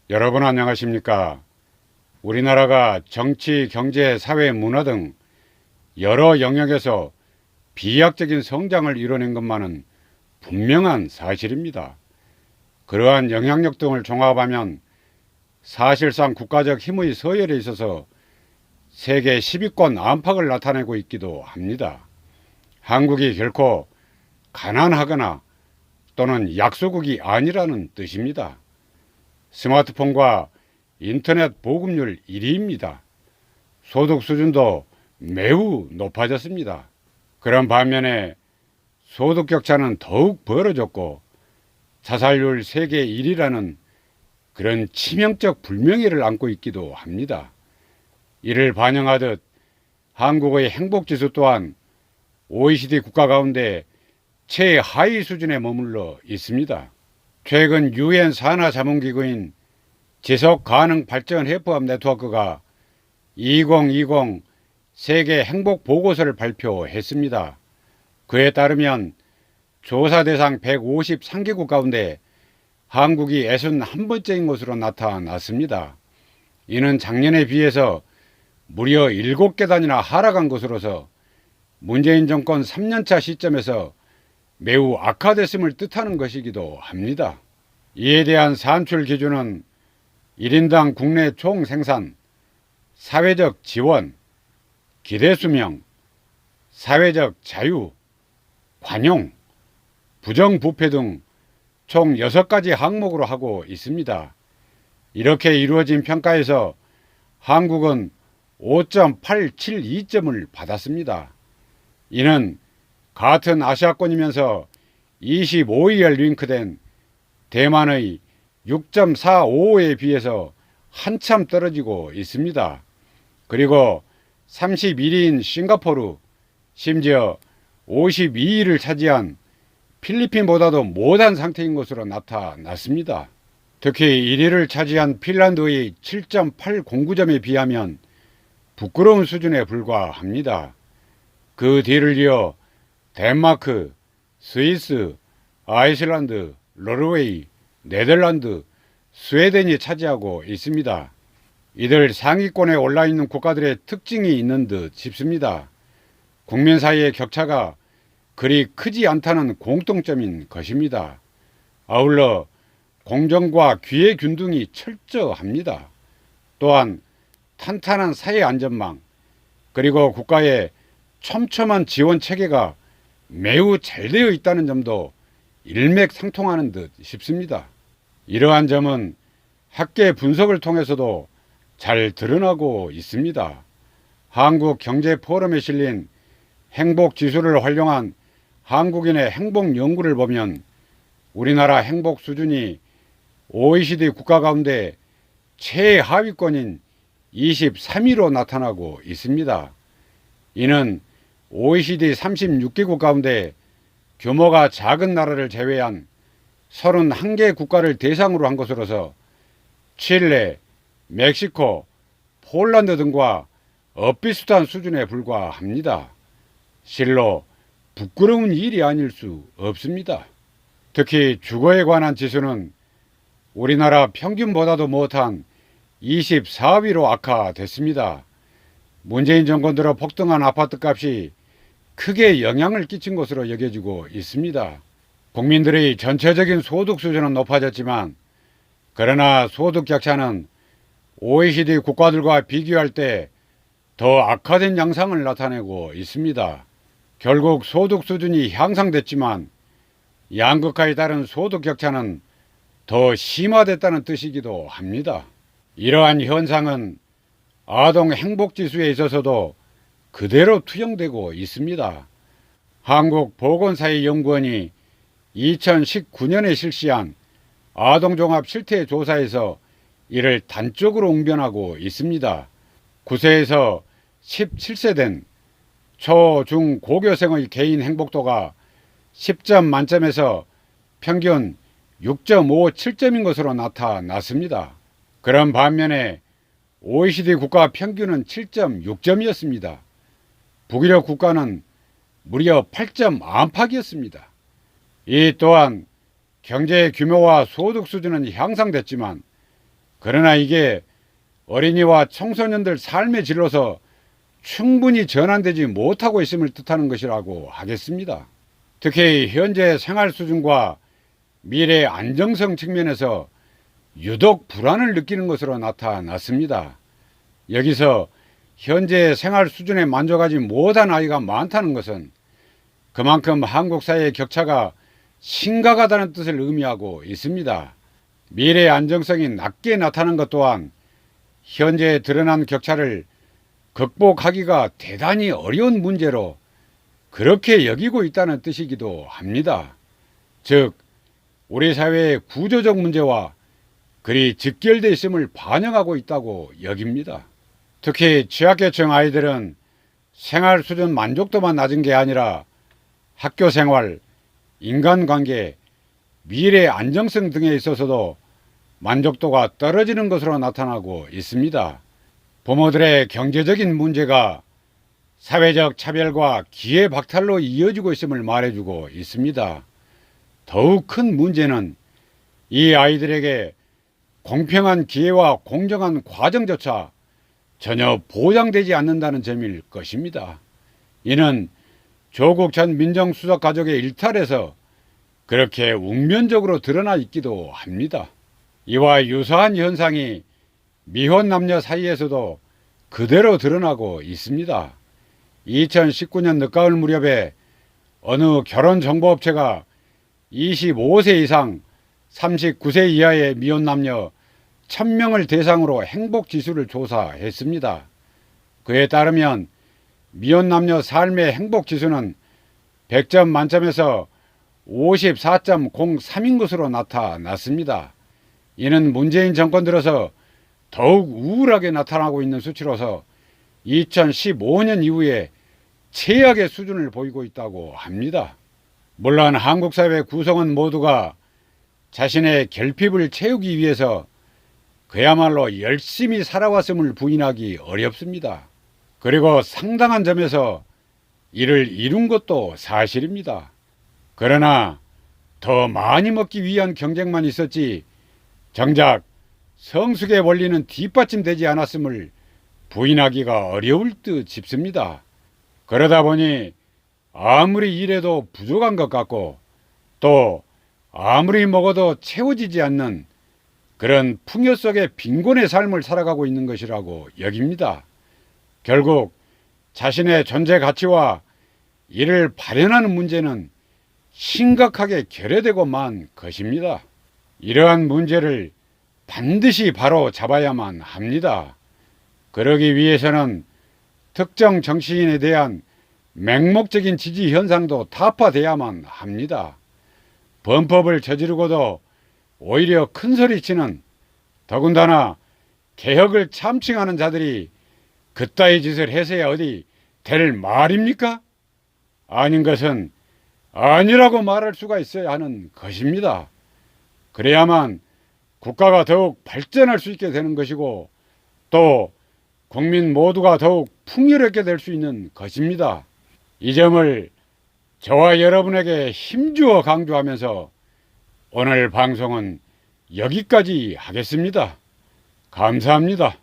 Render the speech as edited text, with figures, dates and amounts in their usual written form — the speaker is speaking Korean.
여러분 안녕하십니까? 우리나라가 정치, 경제, 사회, 문화 등 여러 영역에서 비약적인 성장을 이뤄낸 것만은 분명한 사실입니다. 그러한 영향력 등을 종합하면 사실상 국가적 힘의 서열에 있어서 세계 10위권 안팎을 나타내고 있기도 합니다. 한국이 결코 가난하거나 또는 약소국이 아니라는 뜻입니다. 스마트폰과 인터넷 보급률 1위입니다. 소득 수준도 매우 높아졌습니다. 그런 반면에 소득 격차는 더욱 벌어졌고 자살률 세계 1위라는 그런 치명적 불명예를 안고 있기도 합니다. 이를 반영하듯 한국의 행복지수 또한 OECD 국가 가운데 최하위 수준에 머물러 있습니다. 최근 유엔 산하자문기구인 지속가능발전협업 네트워크가 2020 세계 행복보고서를 발표했습니다. 그에 따르면 조사 대상 153개국 가운데 한국이 61번째인 것으로 나타났습니다. 이는 작년에 비해서 무려 7계단이나 하락한 것으로서 문재인 정권 3년차 시점에서 매우 악화됐음을 뜻하는 것이기도 합니다. 이에 대한 산출 기준은 1인당 국내 총생산, 사회적 지원, 기대수명, 사회적 자유, 관용, 부정부패 등 총 6가지 항목으로 하고 있습니다. 이렇게 이루어진 평가에서 한국은 5.872점을 받았습니다. 이는 같은 아시아권이면서 25위에 링크된 대만의 6.455에 비해서 한참 떨어지고 있습니다. 그리고 31위인 싱가포르, 심지어 52위를 차지한 필리핀보다도 못한 상태인 것으로 나타났습니다. 특히 1위를 차지한 핀란드의 7.809점에 비하면 부끄러운 수준에 불과합니다. 그 뒤를 이어 덴마크, 스위스, 아이슬란드, 노르웨이, 네덜란드, 스웨덴이 차지하고 있습니다. 이들 상위권에 올라있는 국가들의 특징이 있는 듯 싶습니다. 국민 사이의 격차가 그리 크지 않다는 공통점인 것입니다. 아울러 공정과 기회 균등이 철저합니다. 또한 탄탄한 사회 안전망, 그리고 국가의 촘촘한 지원 체계가 매우 잘 되어 있다는 점도 일맥상통하는 듯 싶습니다. 이러한 점은 학계 분석을 통해서도 잘 드러나고 있습니다. 한국경제포럼에 실린 행복지수를 활용한 한국인의 행복연구를 보면 우리나라 행복 수준이 OECD 국가 가운데 최하위권인 23위로 나타나고 있습니다. 이는 OECD 36개국 가운데 규모가 작은 나라를 제외한 31개 국가를 대상으로 한 것으로서 칠레, 멕시코, 폴란드 등과 엇비슷한 수준에 불과합니다. 실로 부끄러운 일이 아닐 수 없습니다. 특히 주거에 관한 지수는 우리나라 평균보다도 못한 24위로 악화됐습니다. 문재인 정권 들어 폭등한 아파트값이 크게 영향을 끼친 것으로 여겨지고 있습니다. 국민들의 전체적인 소득 수준은 높아졌지만 그러나 소득 격차는 OECD 국가들과 비교할 때 더 악화된 양상을 나타내고 있습니다. 결국 소득 수준이 향상됐지만 양극화에 따른 소득 격차는 더 심화됐다는 뜻이기도 합니다. 이러한 현상은 아동 행복지수에 있어서도 그대로 투영되고 있습니다. 한국보건사회연구원이 2019년에 실시한 아동종합 실태조사에서 이를 단적으로 웅변하고 있습니다. 9세에서 17세 된 초, 중, 고교생의 개인 행복도가 10점 만점에서 평균 6.57점인 것으로 나타났습니다. 그런 반면에 OECD 국가 평균은 7.6점이었습니다. 북유럽 국가는 무려 8점 안팎이었습니다. 이 또한 경제 규모와 소득 수준은 향상됐지만 그러나 이게 어린이와 청소년들 삶의 질로서 충분히 전환되지 못하고 있음을 뜻하는 것이라고 하겠습니다. 특히 현재 생활 수준과 미래 안정성 측면에서 유독 불안을 느끼는 것으로 나타났습니다. 여기서 현재 생활 수준에 만족하지 못한 아이가 많다는 것은 그만큼 한국 사회의 격차가 심각하다는 뜻을 의미하고 있습니다. 미래 안정성이 낮게 나타난 것 또한 현재 드러난 격차를 극복하기가 대단히 어려운 문제로 그렇게 여기고 있다는 뜻이기도 합니다. 즉, 우리 사회의 구조적 문제와 그리 직결되어 있음을 반영하고 있다고 여깁니다. 특히 취약계층 아이들은 생활 수준 만족도만 낮은 게 아니라 학교 생활, 인간관계, 미래 안정성 등에 있어서도 만족도가 떨어지는 것으로 나타나고 있습니다. 부모들의 경제적인 문제가 사회적 차별과 기회 박탈로 이어지고 있음을 말해주고 있습니다. 더욱 큰 문제는 이 아이들에게 공평한 기회와 공정한 과정조차 전혀 보장되지 않는다는 점일 것입니다. 이는 조국 전 민정수석 가족의 일탈에서 그렇게 웅변적으로 드러나 있기도 합니다. 이와 유사한 현상이 미혼 남녀 사이에서도 그대로 드러나고 있습니다. 2019년 늦가을 무렵에 어느 결혼정보업체가 25세 이상 39세 이하의 미혼 남녀 1000명을 대상으로 행복지수를 조사했습니다. 그에 따르면 미혼 남녀 삶의 행복지수는 100점 만점에서 54.03인 것으로 나타났습니다. 이는 문재인 정권 들어서 더욱 우울하게 나타나고 있는 수치로서 2015년 이후에 최악의 수준을 보이고 있다고 합니다. 물론 한국 사회 구성원 모두가 자신의 결핍을 채우기 위해서 그야말로 열심히 살아왔음을 부인하기 어렵습니다. 그리고 상당한 점에서 이를 이룬 것도 사실입니다. 그러나 더 많이 먹기 위한 경쟁만 있었지 정작 성숙의 원리는 뒷받침되지 않았음을 부인하기가 어려울 듯 싶습니다. 그러다 보니 아무리 일해도 부족한 것 같고 또 아무리 먹어도 채워지지 않는 그런 풍요 속의 빈곤의 삶을 살아가고 있는 것이라고 여깁니다. 결국 자신의 존재 가치와 이를 발현하는 문제는 심각하게 결여되고 만 것입니다. 이러한 문제를 반드시 바로 잡아야만 합니다. 그러기 위해서는 특정 정치인에 대한 맹목적인 지지 현상도 타파돼야만 합니다. 범법을 저지르고도 오히려 큰소리치는 더군다나 개혁을 참칭하는 자들이 그따위 짓을 해서야 어디 될 말입니까? 아닌 것은 아니라고 말할 수가 있어야 하는 것입니다. 그래야만 국가가 더욱 발전할 수 있게 되는 것이고 또 국민 모두가 더욱 풍요롭게 될 수 있는 것입니다. 이 점을 저와 여러분에게 힘주어 강조하면서 오늘 방송은 여기까지 하겠습니다. 감사합니다.